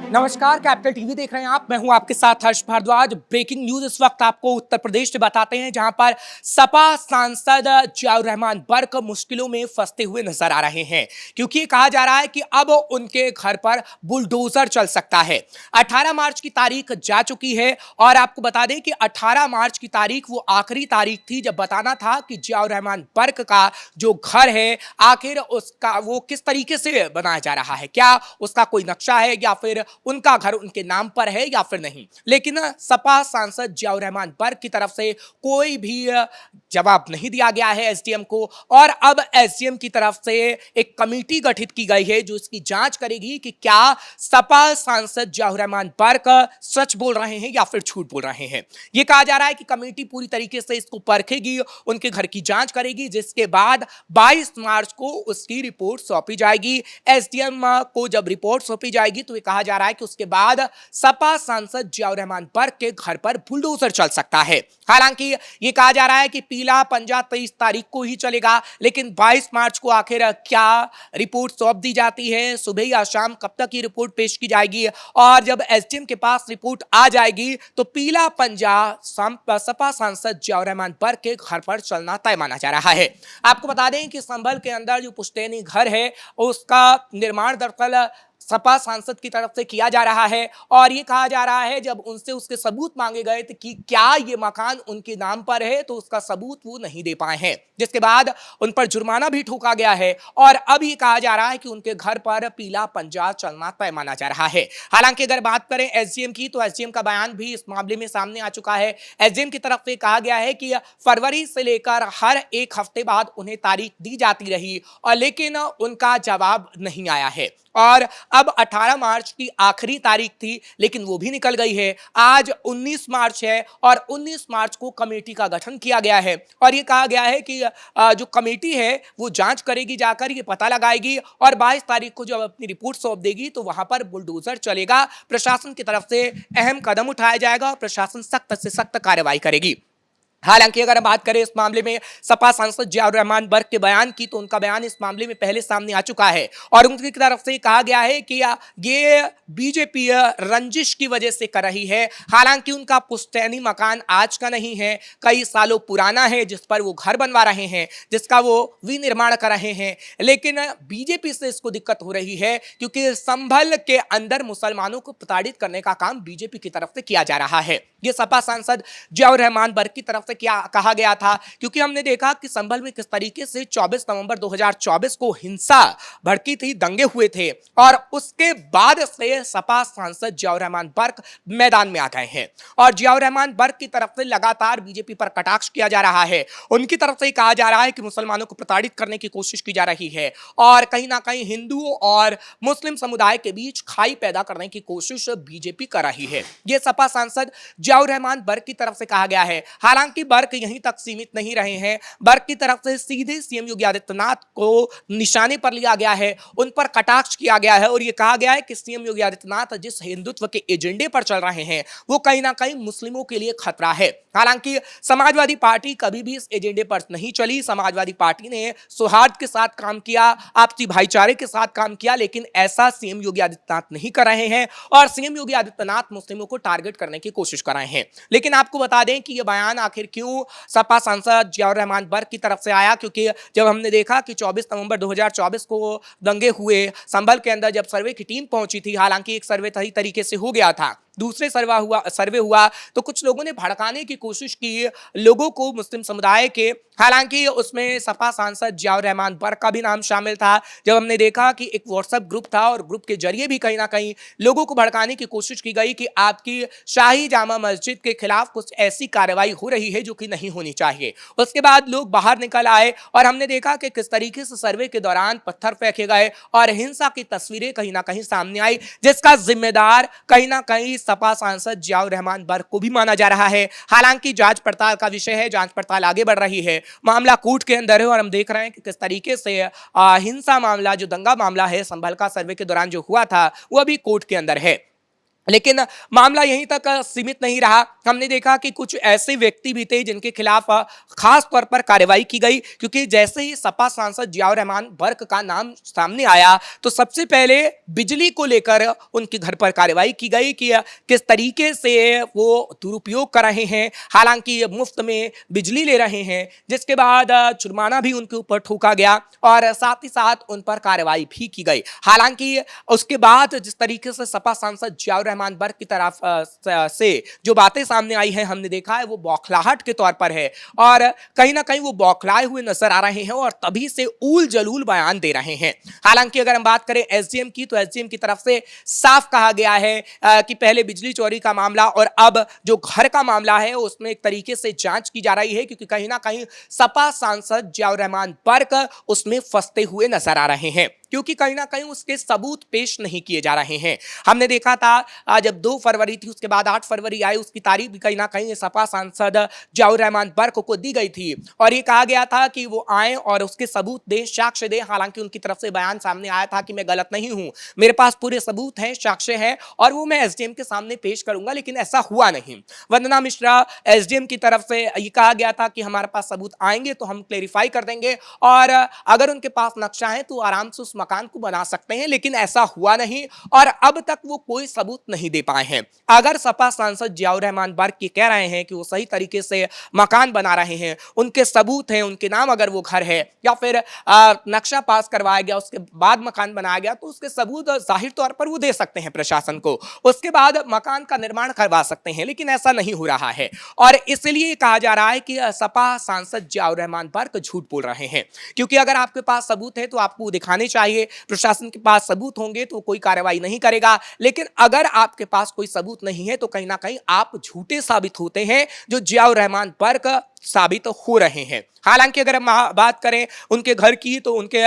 नमस्कार, capital TV देख रहे हैं आप। मैं हूं आपके साथ हर्ष भारद्वाज। ब्रेकिंग न्यूज इस वक्त आपको उत्तर प्रदेश से बताते हैं, जहां पर सपा सांसद जियाउर रहमान बर्क मुश्किलों में फंसते हुए नजर आ रहे हैं, क्योंकि कहा जा रहा है कि अब उनके घर पर बुलडोजर चल सकता है। 18 मार्च की तारीख जा चुकी है और आपको बता दें कि 18 मार्च की तारीख वो आखिरी तारीख थी जब बताना था कि जियाउर रहमान बर्क का जो घर है आखिर उसका वो किस तरीके से बनाया जा रहा है, क्या उसका कोई नक्शा है या फिर उनका घर उनके नाम पर है या फिर नहीं। लेकिन सपा सांसद जियाउर रहमान बर्क की तरफ से कोई भी जवाब नहीं दिया गया है एसडीएम को, और अब एसडीएम की तरफ से एक कमेटी गठित की गई है जो इसकी जांच करेगी कि क्या सपा सांसद जियाउर रहमान बर्क सच बोल रहे हैं या फिर झूठ बोल रहे हैं। यह कहा जा रहा है कि कमेटी पूरी तरीके से इसको परखेगी, उनके घर की जांच करेगी, जिसके बाद 22 मार्च को उसकी रिपोर्ट सौंपी जाएगी। एसडीएम को जब रिपोर्ट सौंपी जाएगी तो यह कहा जा रहा है कि उसके बाद सपा सांसद जियाउर रहमान बर्क के घर पर बुलडोजर चल सकता है। हालांकि यह कहा जा रहा है कि पीला पंजा 23 तारीख को ही चलेगा, लेकिन 22 मार्च को आखिर क्या रिपोर्ट सौंप दी जाती है, सुबह या शाम कब तक ये रिपोर्ट पेश की जाएगी, और जब एसडीएम के पास रिपोर्ट आ जाएगी तो पीला पंजा सपा सांसद जियाउर रहमान बर्क के घर पर चलना तय माना जा रहा है। आपको बता दें कि संभल के अंदर जो पुश्तैनी घर है उसका निर्माण दरअसल सपा सांसद की तरफ से किया जा रहा है, और ये कहा जा रहा है जब उनसे उसके सबूत मांगे गए थे कि क्या ये मकान उनके नाम पर है तो उसका सबूत वो नहीं दे पाए हैं, जिसके बाद उन पर जुर्माना भी ठोका गया है। और अब ये कहा जा रहा है कि उनके घर पर पीला पंजा चलना तय माना जा रहा है। हालांकि अगर बात करें एसडीएम की तो एसडीएम का बयान भी इस मामले में सामने आ चुका है। एसडीएम की तरफ से कहा गया है कि फरवरी से लेकर हर एक हफ्ते बाद उन्हें तारीख दी जाती रही और लेकिन उनका जवाब नहीं आया है, और अब 18 मार्च की आखिरी तारीख थी लेकिन वो भी निकल गई है। आज 19 मार्च है और 19 मार्च को कमेटी का गठन किया गया है, और ये कहा गया है कि जो कमेटी है वो जांच करेगी, जाकर ये पता लगाएगी, और 22 तारीख को जब अपनी रिपोर्ट सौंप देगी तो वहां पर बुलडोजर चलेगा। प्रशासन की तरफ से अहम कदम उठाया जाएगा और प्रशासन सख्त से सख्त कार्रवाई करेगी। हालांकि अगर हम बात करें इस मामले में सपा सांसद जियाउर रहमान बर्क के बयान की, तो उनका बयान इस मामले में पहले सामने आ चुका है और उनकी तरफ से कहा गया है कि ये बीजेपी रंजिश की वजह से कर रही है। हालांकि उनका पुश्तैनी मकान आज का नहीं है, कई सालों पुराना है, जिस पर वो घर बनवा रहे हैं, जिसका वो विनिर्माण कर रहे हैं, लेकिन बीजेपी से इसको दिक्कत हो रही है क्योंकि संभल के अंदर मुसलमानों को प्रताड़ित करने का काम बीजेपी की तरफ से किया जा रहा है। ये सपा सांसद जियाउर रहमान बर्क की तरफ से क्या कहा गया था, क्योंकि हमने देखा कि संभल में किस तरीके से 24 नवंबर 2024 को हिंसा भड़की थी, दंगे हुए थे, और उसके बाद से सपा सांसद जियाउर रहमान बर्क मैदान में आ गए हैं और जियाउर रहमान बर्क की तरफ से लगातार बीजेपी पर कटाक्ष किया जा रहा है। उनकी तरफ से कहा जा रहा है कि मुसलमानों को प्रताड़ित करने की कोशिश की जा रही है और कहीं ना कहीं हिंदुओं और मुस्लिम समुदाय के बीच खाई पैदा करने की कोशिश बीजेपी कर रही है। यह सपा सांसद जियाउर रहमान बर्क की तरफ से कहा गया है। हालांकि बर्क यहीं तक सीमित नहीं रहे हैं, बर्क की तरफ से सीधे सीएम योगी आदित्यनाथ को निशाने पर लिया गया है, उन पर कटाक्ष किया गया है और यह कहा गया है कि सीएम योगी आदित्यनाथ जिस हिंदुत्व के एजेंडे पर चल रहे हैं वो कहीं ना कहीं मुस्लिमों के लिए खतरा है। हालांकि समाजवादी पार्टी कभी भी इस एजेंडे पर नहीं चली। समाजवादी पार्टी ने सौहार्द के साथ काम किया, आपसी भाईचारे के साथ काम किया, लेकिन ऐसा सीएम योगी आदित्यनाथ नहीं कर रहे हैं और सीएम योगी आदित्यनाथ मुस्लिमों को टारगेट करने की कोशिश कर रहे हैं। लेकिन आपको बता दें कि यह बयान आखिर क्यों सपा सांसद जियाउर रहमान बर्क की तरफ से आया, क्योंकि जब हमने देखा कि 24 नवंबर 2024 को दंगे हुए, संभल के अंदर जब सर्वे की टीम पहुंची थी, हालांकि एक सर्वे सही तरीके से हो गया था, दूसरे सर्वे हुआ तो कुछ लोगों ने भड़काने की कोशिश की लोगों को, मुस्लिम समुदाय के। हालांकि उसमें सपा सांसद जियाउर रहमान बर्क का भी नाम शामिल था। जब हमने देखा कि एक व्हाट्सएप ग्रुप था और ग्रुप के जरिए भी कहीं ना कहीं लोगों को भड़काने की कोशिश की गई कि आपकी शाही जामा मस्जिद के खिलाफ कुछ ऐसी कार्रवाई हो रही है जो कि नहीं होनी चाहिए। उसके बाद लोग बाहर निकल आए और हमने देखा कि किस तरीके से सर्वे के दौरान पत्थर फेंके गए और हिंसा की तस्वीरें कहीं ना कहीं सामने आई, जिसका जिम्मेदार कहीं ना कहीं सपा सांसद जियाउर रहमान बर्क को भी माना जा रहा है। हालांकि जांच पड़ताल का विषय है, जांच पड़ताल आगे बढ़ रही है, मामला कोर्ट के अंदर है और हम देख रहे हैं कि किस तरीके से हिंसा मामला, जो दंगा मामला है संभल का सर्वे के दौरान जो हुआ था, वो अभी कोर्ट के अंदर है। लेकिन मामला यहीं तक सीमित नहीं रहा। हमने देखा कि कुछ ऐसे व्यक्ति भी थे जिनके खिलाफ खास तौर पर कार्रवाई की गई, क्योंकि जैसे ही सपा सांसद जियाउर रहमान बर्क का नाम सामने आया तो सबसे पहले बिजली को लेकर उनके घर पर कार्रवाई की गई कि किस तरीके से वो दुरुपयोग कर रहे हैं, हालांकि ये मुफ्त में बिजली ले रहे हैं, जिसके बाद जुर्माना भी उनके ऊपर ठोका गया और साथ ही साथ उन पर कार्रवाई भी की गई। हालांकि उसके बाद जिस तरीके से सपा सांसद जियाउर रहमान बर्क की तरफ से जो बातें सामने आई हैं, हमने देखा है वो बौखलाहट के तौर पर है और कहीं ना कहीं वो बौखलाए हुए नजर आ रहे हैं और तभी से ऊल जलूल बयान दे रहे हैं। हालांकि अगर हम बात करें एसडीएम की, तो एसडीएम की तरफ से साफ कहा गया है कि पहले बिजली चोरी का मामला और अब जो घर का मामला है उसमें एक तरीके से जांच की जा रही है, क्योंकि कहीं ना कहीं सपा सांसद जियाउर रहमान बर्क उसमें फंसते हुए नजर आ रहे हैं, क्योंकि कहीं ना कहीं उसके सबूत पेश नहीं किए जा रहे हैं। हमने देखा था जब 2 फरवरी थी, उसके बाद 8 फरवरी आई, उसकी तारीख भी कहीं ना कहीं सपा सांसद जियाउर रहमान बर्क को दी गई थी और ये कहा गया था कि वो आए और उसके सबूत दें, साक्ष्य दें। हालांकि उनकी तरफ से बयान सामने आया था कि मैं गलत नहीं हूं, मेरे पास पूरे सबूत हैं, साक्ष्य है और वो मैं एसडीएम के सामने पेश करूंगा, लेकिन ऐसा हुआ नहीं। वंदना मिश्रा एसडीएम की तरफ से ये कहा गया था कि हमारे पास सबूत आएंगे तो हम क्लेरिफाई कर देंगे और अगर उनके पास नक्शा है तो आराम से उस मकान को बना सकते हैं, लेकिन ऐसा हुआ नहीं और अब तक वो कोई सबूत नहीं दे पाए हैं। अगर सपा सांसद जियाउर रहमान बर्क ये कह रहे हैं कि वो सही तरीके से मकान बना रहे हैं, उनके सबूत हैं, उनके नाम अगर वो घर है या फिर नक्शा पास करवाया गया उसके बाद मकान बनाया गया, तो उसके सबूत जाहिर तौर पर वो दे सकते हैं प्रशासन को, उसके बाद मकान का निर्माण करवा सकते हैं, लेकिन ऐसा नहीं हो रहा है और इसलिए कहा जा रहा है कि सपा सांसद जियाउर रहमान बर्क झूठ बोल रहे हैं। क्योंकि अगर आपके पास सबूत है तो आपको दिखाने चाहिए, प्रशासन के पास सबूत होंगे तो कोई कार्रवाई नहीं करेगा, लेकिन अगर आपके पास कोई सबूत नहीं है तो कहीं ना कहीं आप झूठे साबित होते हैं, जो जियाउर रहमान बर्क साबित हो रहे हैं। हालांकि अगर हम बात करें उनके घर की, तो उनके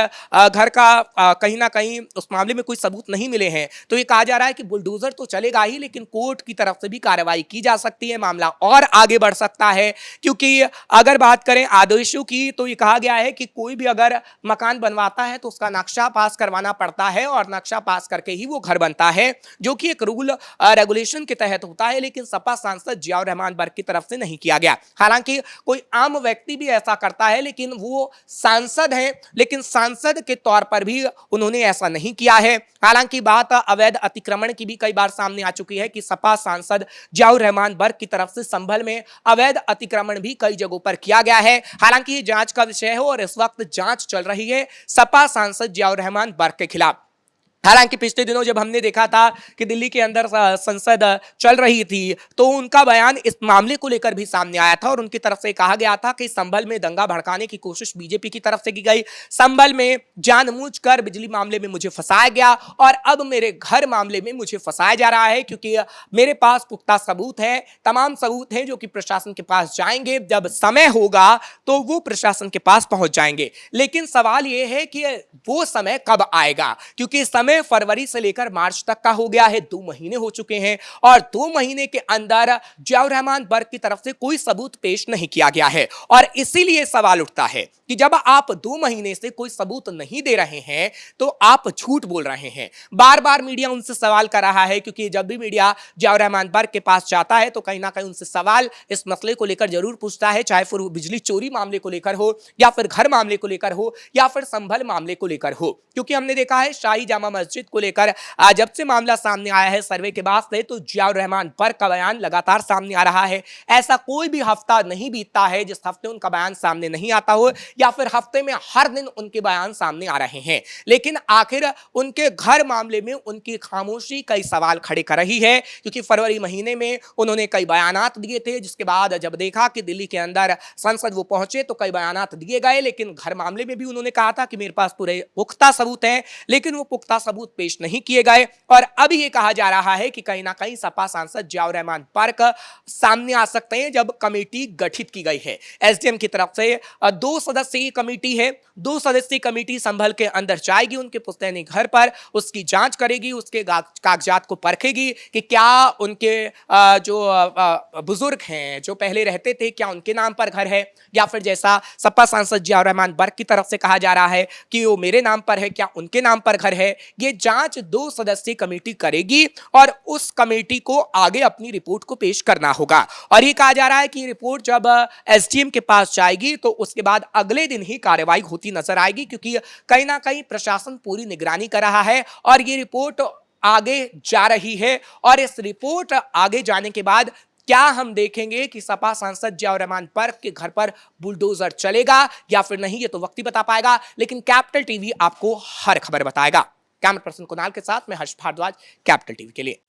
घर का कहीं ना कहीं उस मामले में कोई सबूत नहीं मिले हैं, तो ये कहा जा रहा है कि बुलडोजर तो चलेगा ही, लेकिन कोर्ट की तरफ से भी कार्रवाई की जा सकती है, मामला और आगे बढ़ सकता है। क्योंकि अगर बात करें आदेशों की, तो ये कहा गया है कि कोई भी अगर मकान बनवाता है तो उसका नक्शा पास करवाना पड़ता है और नक्शा पास करके ही वो घर बनता है, जो कि एक रूल रेगुलेशन के तहत होता है, लेकिन सपा सांसद जियाउर रहमान बर्क की तरफ से नहीं किया गया। हालांकि कोई आम व्यक्ति भी ऐसा करता है, लेकिन वो सांसद हैं, लेकिन सांसद के तौर पर भी उन्होंने ऐसा नहीं किया है। हालांकि बात अवैध अतिक्रमण की भी कई बार सामने आ चुकी है कि सपा सांसद जियाउर रहमान बर्क की तरफ से संभल में अवैध अतिक्रमण भी कई जगहों पर किया गया है। हालांकि ये जांच का विषय है और इस वक्त जांच चल रही है सपा सांसद जियाउर रहमान बर्क के खिलाफ। हालांकि पिछले दिनों जब हमने देखा था कि दिल्ली के अंदर संसद चल रही थी, तो उनका बयान इस मामले को लेकर भी सामने आया था और उनकी तरफ से कहा गया था कि संभल में दंगा भड़काने की कोशिश बीजेपी की तरफ से की गई, संभल में जानबूझकर बिजली मामले में मुझे फंसाया गया और अब मेरे घर मामले में मुझे फंसाया जा रहा है, क्योंकि मेरे पास पुख्ता सबूत है, तमाम सबूत हैं जो कि प्रशासन के पास जाएंगे, जब समय होगा तो वो प्रशासन के पास पहुंच जाएंगे। लेकिन सवाल ये है कि वो समय कब आएगा, क्योंकि समय फरवरी से लेकर मार्च तक का हो गया है, 2 महीने हो चुके हैं और 2 महीने के अंदर जियाउर रहमान बर्क की तरफ से कोई सबूत पेश नहीं किया गया है और इसीलिए सवाल उठता है कि जब आप 2 महीने से कोई सबूत नहीं दे रहे हैं तो आप झूठ बोल रहे हैं। बार बार मीडिया उनसे सवाल कर रहा है, क्योंकि जब भी मीडिया जियाउर रहमान बर्क के पास जाता है तो कहीं ना कहीं उनसे सवाल इस मसले को लेकर जरूर पूछता है, चाहे फिर बिजली चोरी मामले को लेकर हो या फिर घर मामले को लेकर हो या फिर संभल मामले को लेकर हो। क्योंकि हमने देखा है शाही जामा मस्जिद को लेकर जब से मामला सामने आया है सर्वे के बाद से, तो जियाउर रहमान बर्क का बयान लगातार सामने आ रहा है। ऐसा कोई भी हफ्ता नहीं बीतता है जिस हफ्ते उनका बयान सामने नहीं आता हो, या फिर हफ्ते में हर दिन उनके बयान सामने आ रहे हैं। लेकिन आखिर उनके घर मामले में उनकी खामोशी कई सवाल खड़े कर रही है, क्योंकि फरवरी महीने में उन्होंने कई बयानात दिए थे, जिसके बाद जब देखा कि दिल्ली के अंदर संसद वो पहुंचे तो कई बयानात दिए गए, लेकिन घर मामले में भी उन्होंने कहा था कि मेरे पास पूरे पुख्ता सबूत हैं, लेकिन वो पुख्ता सबूत पेश नहीं किए गए। और अब ये कहा जा रहा है कि कहीं ना कहीं सपा सांसद जियाउर रहमान बर्क सामने आ सकते हैं जब कमेटी गठित की गई है एसडीएम की तरफ से। 2 सदस्यीय कमेटी है, 2 सदस्यीय कमेटी संभल के अंदर जाएगी, उनके पुश्तैनी घर पर उसकी जांच करेगी, उसके कागजात को परखेगी कि क्या उनके जो बुजुर्ग हैं जो पहले रहते थे, क्या उनके नाम पर घर है, या फिर जैसा सपा सांसद जियाउर रहमान बर्क की तरफ से कहा जा रहा है कि वो मेरे नाम पर है, क्या उनके नाम पर घर है, ये जांच 2 सदस्यीय कमेटी करेगी और उस कमेटी को आगे अपनी रिपोर्ट को पेश करना होगा। और ये कहा जा रहा है कि रिपोर्ट जब एसडीएम के पास जाएगी तो उसके बाद अगले दिन ही कार्रवाई होती नजर आएगी, क्योंकि कहीं ना कहीं प्रशासन पूरी निगरानी कर रहा है और ये रिपोर्ट आगे जा रही है। और इस रिपोर्ट आगे जाने के बाद क्या हम देखेंगे कि सपा सांसद जियाउर रहमान बर्क के घर पर बुलडोजर चलेगा या फिर नहीं, ये तो वक्त ही बता पाएगा। लेकिन कैपिटल टीवी आपको हर खबर बताएगा। कैमरा पर्सन कुणाल के साथ मैं हर्ष भारद्वाज, कैपिटल टीवी के लिए।